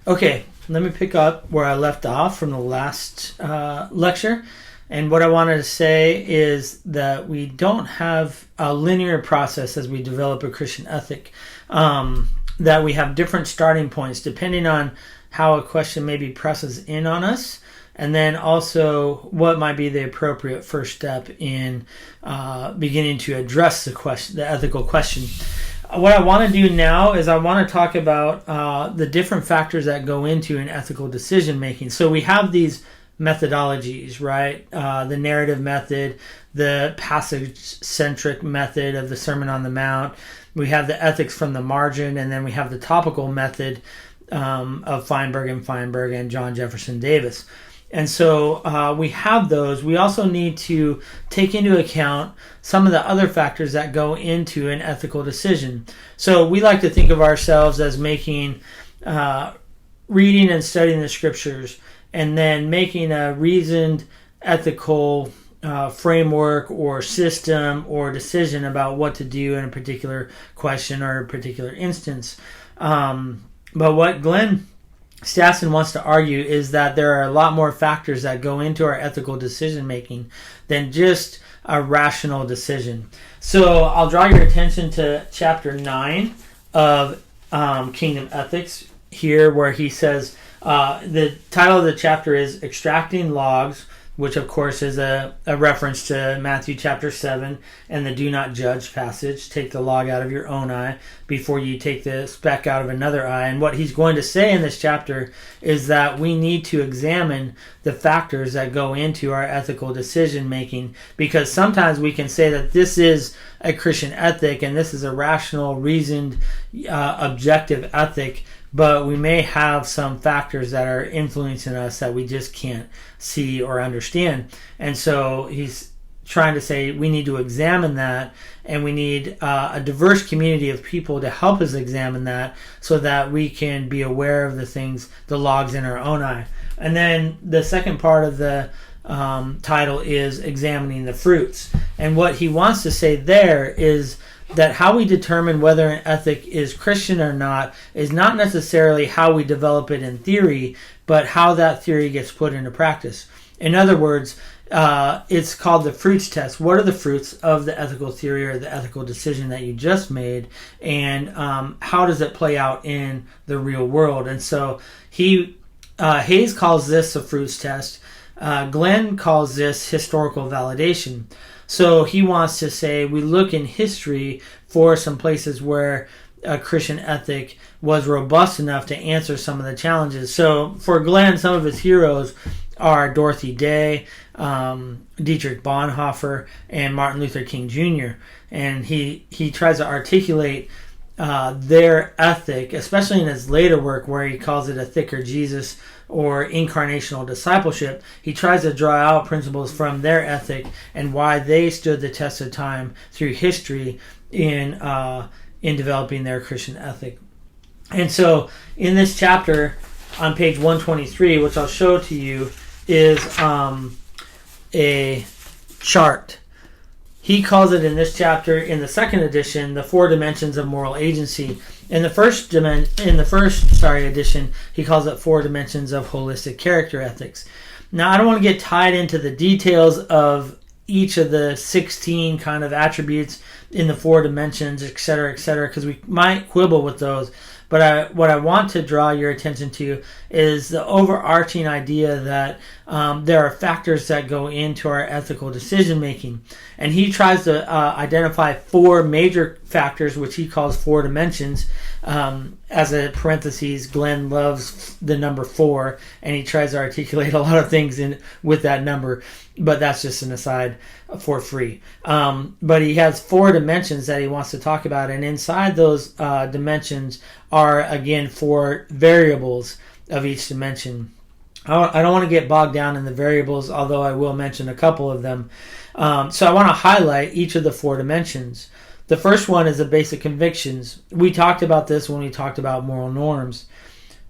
Okay, let me pick up where I left off from the last lecture. And what I wanted to say is that we don't have a linear process as we develop a Christian ethic. That we have different starting points depending on how a question maybe presses in on us, and then also what might be the appropriate first step in beginning to address the ethical question. What I want to do now is I want to talk about the different factors that go into an ethical decision making. So we have these methodologies, right? The narrative method, the passage-centric method of the Sermon on the Mount. We have the ethics from the margin, and then we have the topical method of Feinberg and John Jefferson Davis. And so we have those. We also need to take into account some of the other factors that go into an ethical decision. So we like to think of ourselves as making, reading and studying the scriptures, and then making a reasoned ethical framework or system or decision about what to do in a particular question or a particular instance. But what Glenn Stassen wants to argue is that there are a lot more factors that go into our ethical decision making than just a rational decision. So I'll draw your attention to chapter 9 of Kingdom Ethics here, where he says the title of the chapter is Extracting Logs, which of course is a reference to Matthew chapter 7 and the do not judge passage. Take the log out of your own eye before you take the speck out of another eye. And what he's going to say in this chapter is that we need to examine the factors that go into our ethical decision making, because sometimes we can say that this is a Christian ethic and this is a rational, reasoned, objective ethic, but we may have some factors that are influencing us that we just can't see or understand. And so he's trying to say we need to examine that, and we need a diverse community of people to help us examine that so that we can be aware of the things, the logs in our own eye. And then the second part of the title is examining the fruits. And what he wants to say there is that how we determine whether an ethic is Christian or not is not necessarily how we develop it in theory, but how that theory gets put into practice. In other words, it's called the fruits test. What are the fruits of the ethical theory or the ethical decision that you just made, and how does it play out in the real world? And so Hayes calls this a fruits test. Glenn calls this historical validation. So he wants to say we look in history for some places where a Christian ethic was robust enough to answer some of the challenges. So for Glenn, some of his heroes are Dorothy Day, Dietrich Bonhoeffer, and Martin Luther King Jr. And he tries to articulate their ethic, especially in his later work where he calls it a thicker Jesus or incarnational discipleship. He tries to draw out principles from their ethic and why they stood the test of time through history in developing their Christian ethic. And so in this chapter on page 123, which I'll show to you, is a chart. He calls it in this chapter, in the second edition, the 4 dimensions of moral agency. In the first edition, he calls it 4 dimensions of holistic character ethics. Now, I don't want to get tied into the details of each of the 16 kind of attributes in the 4 dimensions, et cetera, because we might quibble with those. But what I want to draw your attention to is the overarching idea that there are factors that go into our ethical decision making. And he tries to identify 4 major factors, which he calls 4 dimensions. As a parentheses, Glenn loves the number 4, and he tries to articulate a lot of things with that number. But that's just an aside for free. But he has 4 dimensions that he wants to talk about, and inside those dimensions are, again, 4 variables of each dimension. I don't want to get bogged down in the variables, although I will mention a couple of them. So I want to highlight each of the 4 dimensions. The first one is the basic convictions. We talked about this when we talked about moral norms.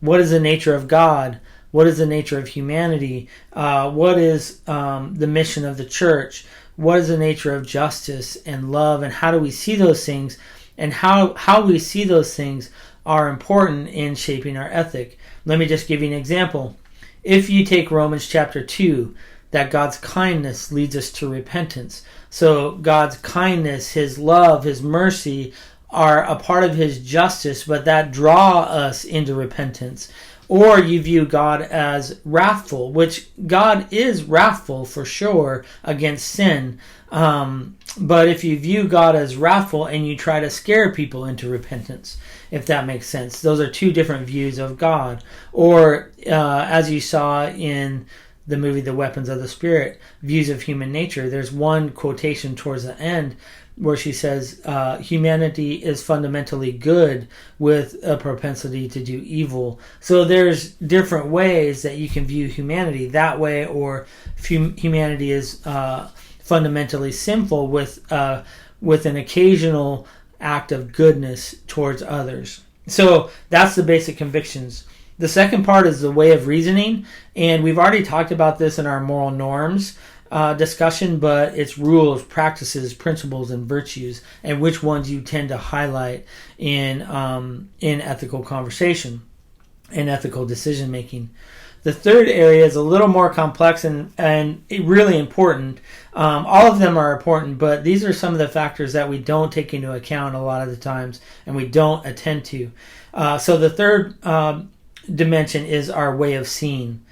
What is the nature of God? What is the nature of humanity? What is the mission of the church? What is the nature of justice and love? And how do we see those things? And how we see those things are important in shaping our ethic. Let me just give you an example. If you take Romans chapter 2, that God's kindness leads us to repentance. So God's kindness, His love, His mercy are a part of His justice, but that draw us into repentance. Or you view God as wrathful, which God is wrathful for sure against sin. But if you view God as wrathful and you try to scare people into repentance, if that makes sense, those are two different views of God. Or as you saw in the movie The Weapons of the Spirit, views of human nature, there's one quotation towards the end where she says, humanity is fundamentally good with a propensity to do evil. So there's different ways that you can view humanity that way, or humanity is fundamentally sinful with an occasional act of goodness towards others. So that's the basic convictions. The second part is the way of reasoning, and we've already talked about this in our moral norms discussion, but it's rules, practices, principles, and virtues, and which ones you tend to highlight in ethical conversation and ethical decision making. The third area is a little more complex and really important. All of them are important, but these are some of the factors that we don't take into account a lot of the times, and we don't attend to. So the third dimension is our way of seeing.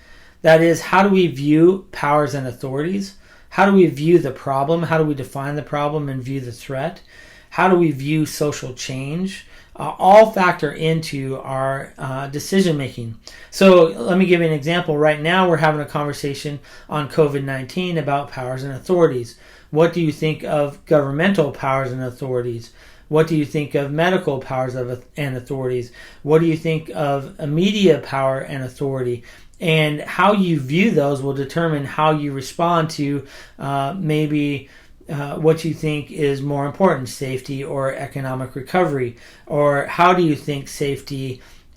That is, how do we view powers and authorities? How do we view the problem? How do we define the problem and view the threat? How do we view social change? All factor into our decision making. So let me give you an example. Right now we're having a conversation on COVID-19 about powers and authorities. What do you think of governmental powers and authorities? What do you think of medical powers and authorities? What do you think of a media power and authority? And how you view those will determine how you respond to maybe what you think is more important, safety or economic recovery. Or how do you think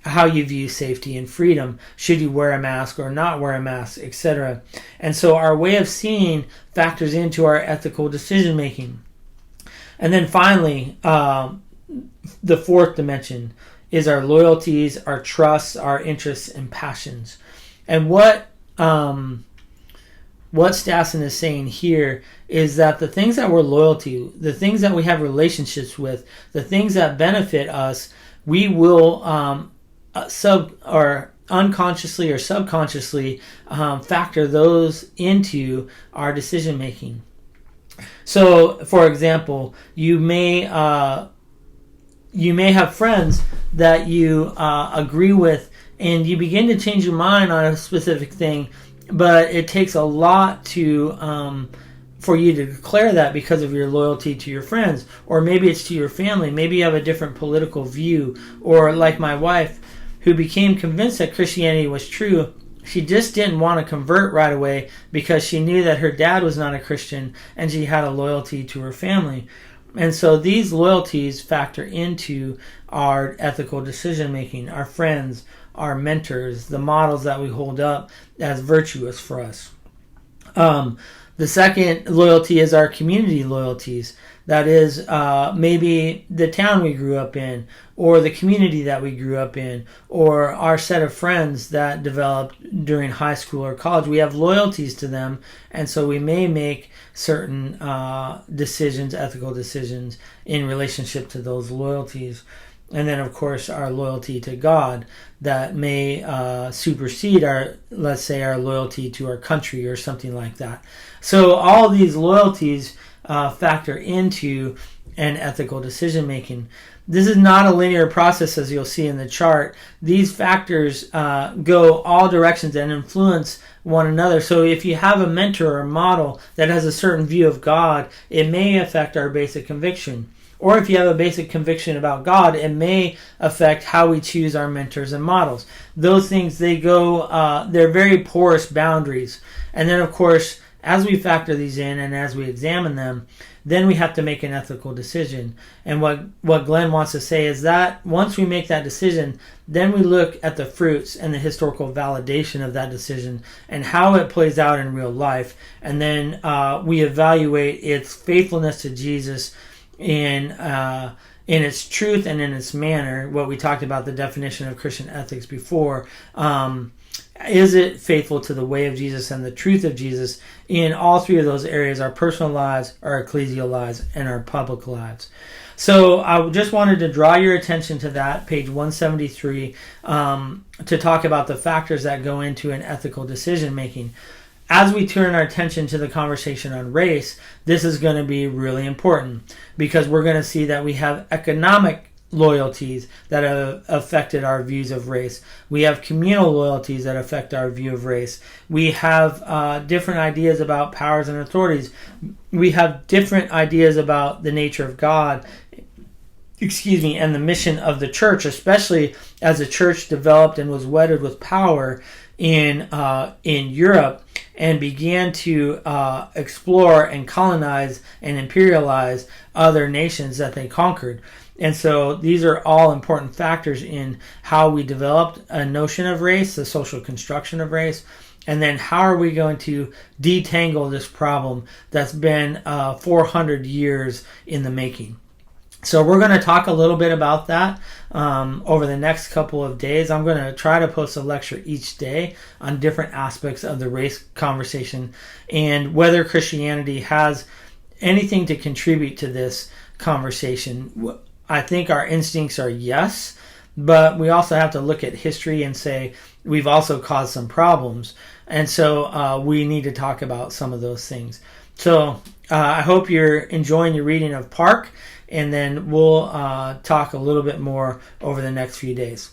how you view safety and freedom? Should you wear a mask or not wear a mask, etc. And so our way of seeing factors into our ethical decision making. And then finally, the fourth dimension is our loyalties, our trusts, our interests, and passions. And what Stassen is saying here is that the things that we're loyal to, the things that we have relationships with, the things that benefit us, we will unconsciously or subconsciously factor those into our decision making. So, for example, you may have friends that you agree with, and you begin to change your mind on a specific thing, but it takes a lot to for you to declare that because of your loyalty to your friends, or maybe it's to your family. Maybe you have a different political view, or like my wife, who became convinced that Christianity was true. She just didn't want to convert right away because she knew that her dad was not a Christian and she had a loyalty to her family. And so these loyalties factor into our ethical decision making, our friends, our mentors, the models that we hold up as virtuous for us. The second loyalty is our community loyalties. That is maybe the town we grew up in, or the community that we grew up in, or our set of friends that developed during high school or college. We have loyalties to them, and so we may make certain decisions, ethical decisions, in relationship to those loyalties. And then, of course, our loyalty to God that may supersede our loyalty to our country or something like that. So all these loyalties factor into an ethical decision making. This is not a linear process, as you'll see in the chart. These factors go all directions and influence one another. So if you have a mentor or a model that has a certain view of God, it may affect our basic conviction. Or if you have a basic conviction about God, it may affect how we choose our mentors and models. Those things, they're very porous boundaries. And then, of course, as we factor these in and as we examine them, then we have to make an ethical decision. And what Glenn wants to say is that once we make that decision, then we look at the fruits and the historical validation of that decision and how it plays out in real life. And then we evaluate its faithfulness to Jesus in in its truth and in its manner, what we talked about, the definition of Christian ethics before, is it faithful to the way of Jesus and the truth of Jesus in all three of those areas, our personal lives, our ecclesial lives, and our public lives? So I just wanted to draw your attention to that, page 173, to talk about the factors that go into an ethical decision making. As we turn our attention to the conversation on race, this is going to be really important because we're going to see that we have economic loyalties that have affected our views of race. We have communal loyalties that affect our view of race. We have different ideas about powers and authorities. We have different ideas about the nature of God, and the mission of the church, especially as the church developed and was wedded with power in Europe and began to explore and colonize and imperialize other nations that they conquered. And so these are all important factors in how we developed a notion of race, the social construction of race, and then how are we going to detangle this problem that's been 400 years in the making. So we're going to talk a little bit about that over the next couple of days. I'm going to try to post a lecture each day on different aspects of the race conversation and whether Christianity has anything to contribute to this conversation. I think our instincts are yes, but we also have to look at history and say we've also caused some problems. And so we need to talk about some of those things. So I hope you're enjoying your reading of Park. And then we'll talk a little bit more over the next few days.